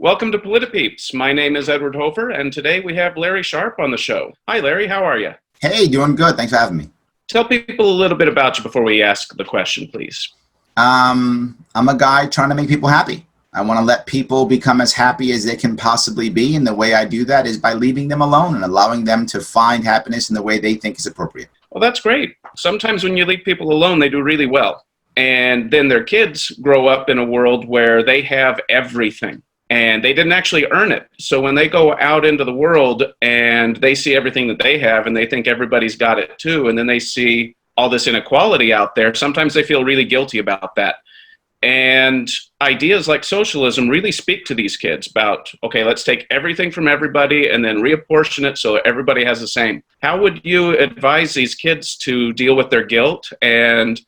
Welcome to Politipeeps. My name is Edward Hofer, and today we have Larry Sharpe on the show. Hi, Larry. How are you? Hey, doing good. Thanks for having me. Tell people a little bit about you before we ask the question, please. I'm a guy trying to make people happy. I want to let people become as happy as they can possibly be, and the way I do that is by leaving them alone and allowing them to find happiness in the way they think is appropriate. Well, that's great. Sometimes when you leave people alone, they do really well. And then their kids grow up in a world where they have everything. And they didn't actually earn it. So when they go out into the world and they see everything that they have and they think everybody's got it too, and then they see all this inequality out there, sometimes they feel really guilty about that. And ideas like socialism really speak to these kids about, okay, let's take everything from everybody and then reapportion it so everybody has the same. How would you advise these kids to deal with their guilt and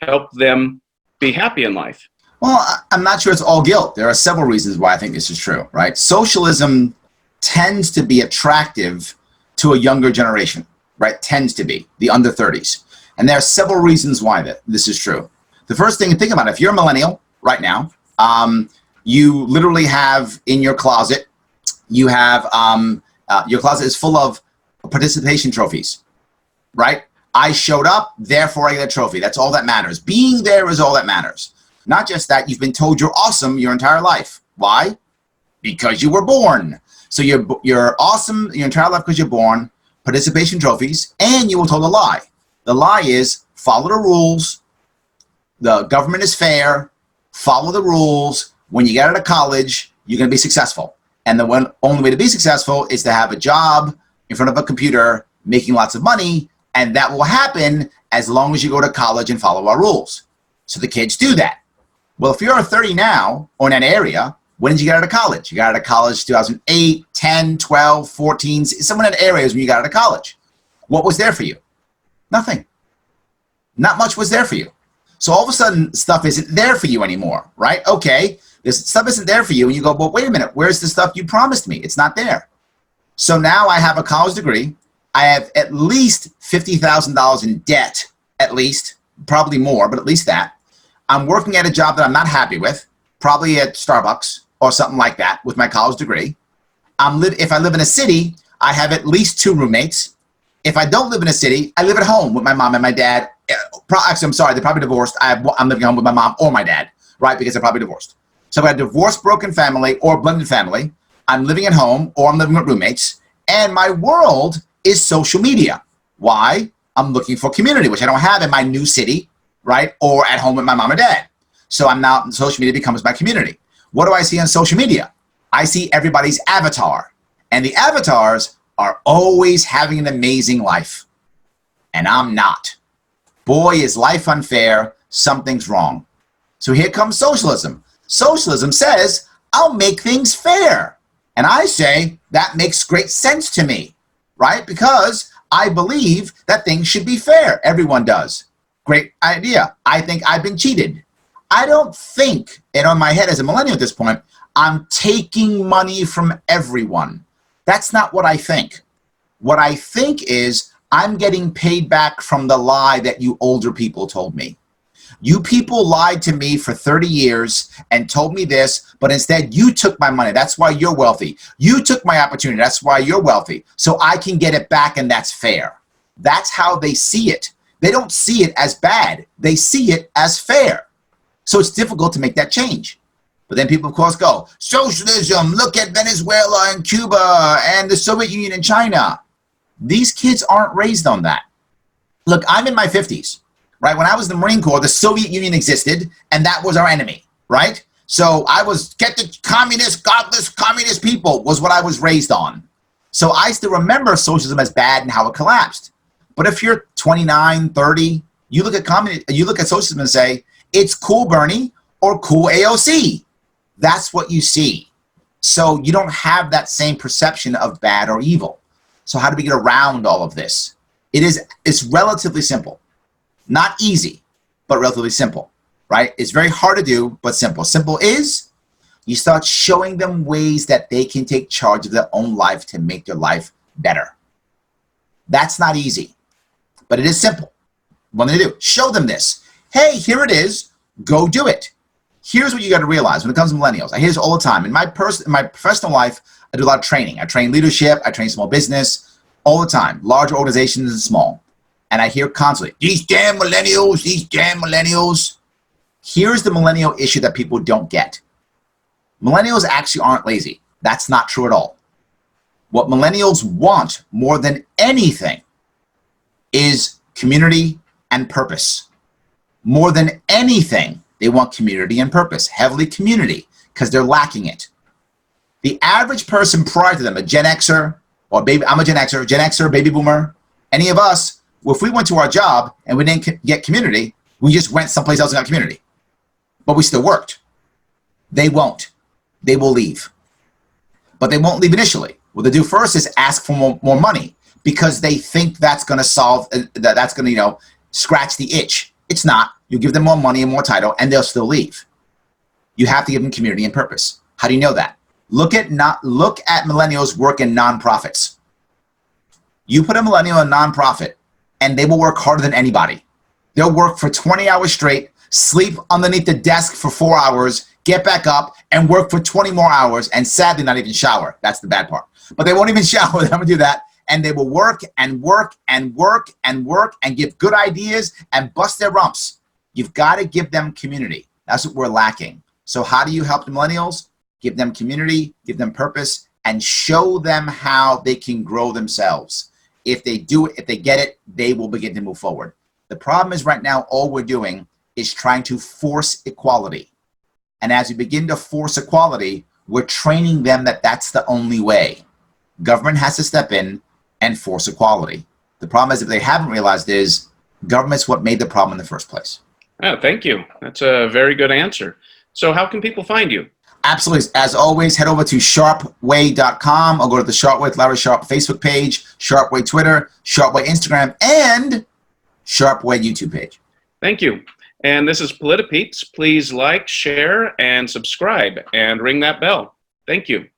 help them be happy in life? Well, I'm not sure it's all guilt. There are several reasons why I think this is true, right? Socialism tends to be attractive to a younger generation, right? Tends to be, the under 30s. And there are several reasons why this is true. The first thing to think about, if you're a millennial right now, you literally have in your closet, you have, your closet is full of participation trophies, right? I showed up, therefore I get a trophy. That's all that matters. Being there is all that matters. Not just that, you've been told you're awesome your entire life. Why? Because you were born. So you're awesome your entire life because you're born, participation trophies, and you were told a lie. The lie is follow the rules, the government is fair, follow the rules. When you get out of college, you're going to be successful. And the only way to be successful is to have a job in front of a computer making lots of money, and that will happen as long as you go to college and follow our rules. So the kids do that. Well, if you're 30 now, or in that area, when did you get out of college? You got out of college 2008, 10, 12, 14, somewhere in that area is when you got out of college. What was there for you? Nothing. Not much was there for you. So all of a sudden, stuff isn't there for you anymore, right? Okay, this stuff isn't there for you, and you go, well, wait a minute, where's the stuff you promised me? It's not there. So now I have a college degree. I have at least $50,000 in debt, at least, probably more, but at least that. I'm working at a job that I'm not happy with, probably at Starbucks or something like that with my college degree. If I live in a city, I have at least 2 roommates. If I don't live in a city, I live at home with my mom and my dad. Actually, I'm sorry, they're probably divorced. I'm living at home with my mom or my dad, right, because they're probably divorced. So if I have a divorced, broken family or blended family, I'm living at home or I'm living with roommates, and my world is social media. Why? I'm looking for community, which I don't have in my new city, right? Or at home with my mom and dad. So I'm now, social media becomes my community. What do I see on social media? I see everybody's avatar. And the avatars are always having an amazing life. And I'm not. Boy, is life unfair. Something's wrong. So here comes socialism. Socialism says, I'll make things fair. And I say, that makes great sense to me, right? Because I believe that things should be fair. Everyone does. Great idea. I think I've been cheated. I don't think, and on my head as a millennial at this point, I'm taking money from everyone. That's not what I think. What I think is I'm getting paid back from the lie that you older people told me. You people lied to me for 30 years and told me this, but instead you took my money. That's why you're wealthy. You took my opportunity. That's why you're wealthy. So I can get it back, and that's fair. That's how they see it. They don't see it as bad. They see it as fair. So it's difficult to make that change. But then people, of course, go, socialism, look at Venezuela and Cuba and the Soviet Union and China. These kids aren't raised on that. Look, I'm in my 50s, right? When I was in the Marine Corps, the Soviet Union existed, and that was our enemy, right? So I was, get the communist, godless communist people was what I was raised on. So I still remember socialism as bad and how it collapsed. But if you're 29, 30, you look at socialism and say, it's cool Bernie or cool AOC. That's what you see. So you don't have that same perception of bad or evil. So how do we get around all of this? It's relatively simple. Not easy, but relatively simple, right? It's very hard to do, but simple. Simple is you start showing them ways that they can take charge of their own life to make their life better. That's not easy. But it is simple. What do they do? Show them this. Hey, here it is. Go do it. Here's what you got to realize when it comes to millennials. I hear this all the time. In my professional life, I do a lot of training. I train leadership. I train small business all the time, large organizations and small. And I hear constantly, these damn millennials, these damn millennials. Here's the millennial issue that people don't get. Millennials actually aren't lazy. That's not true at all. What millennials want more than anything is community and purpose. More than anything, they want community and purpose, heavily community, because they're lacking it. The average person prior to them, a Gen Xer, or I'm a Gen Xer, baby boomer, any of us, if we went to our job and we didn't get community, we just went someplace else and got community. But we still worked. They won't. They will leave. But they won't leave initially. What they do first is ask for more money because they think that's going to solve, that's going to, scratch the itch. It's not. You give them more money and more title, and they'll still leave. You have to give them community and purpose. How do you know that? Look at millennials work in nonprofits. You put a millennial in a nonprofit, and they will work harder than anybody. They'll work for 20 hours straight, sleep underneath the desk for 4 hours, get back up, and work for 20 more hours, and sadly not even shower. That's the bad part. But they won't even shower. They don't do that. And they will work and work and work and work and give good ideas and bust their rumps. You've got to give them community. That's what we're lacking. So how do you help the millennials? Give them community, give them purpose, and show them how they can grow themselves. If they do it, if they get it, they will begin to move forward. The problem is right now, all we're doing is trying to force equality. And as we begin to force equality, we're training them that that's the only way. Government has to step in and force equality. The problem is, if they haven't realized, is government's what made the problem in the first place. Oh, thank you. That's a very good answer. So how can people find you? Absolutely. As always, head over to sharpeway.com or go to the Sharpe Way with Larry Sharpe Facebook page, Sharpe Way Twitter, Sharpe Way Instagram, and Sharpe Way YouTube page. Thank you. And this is Politipeeps. Please like, share, and subscribe, and ring that bell. Thank you.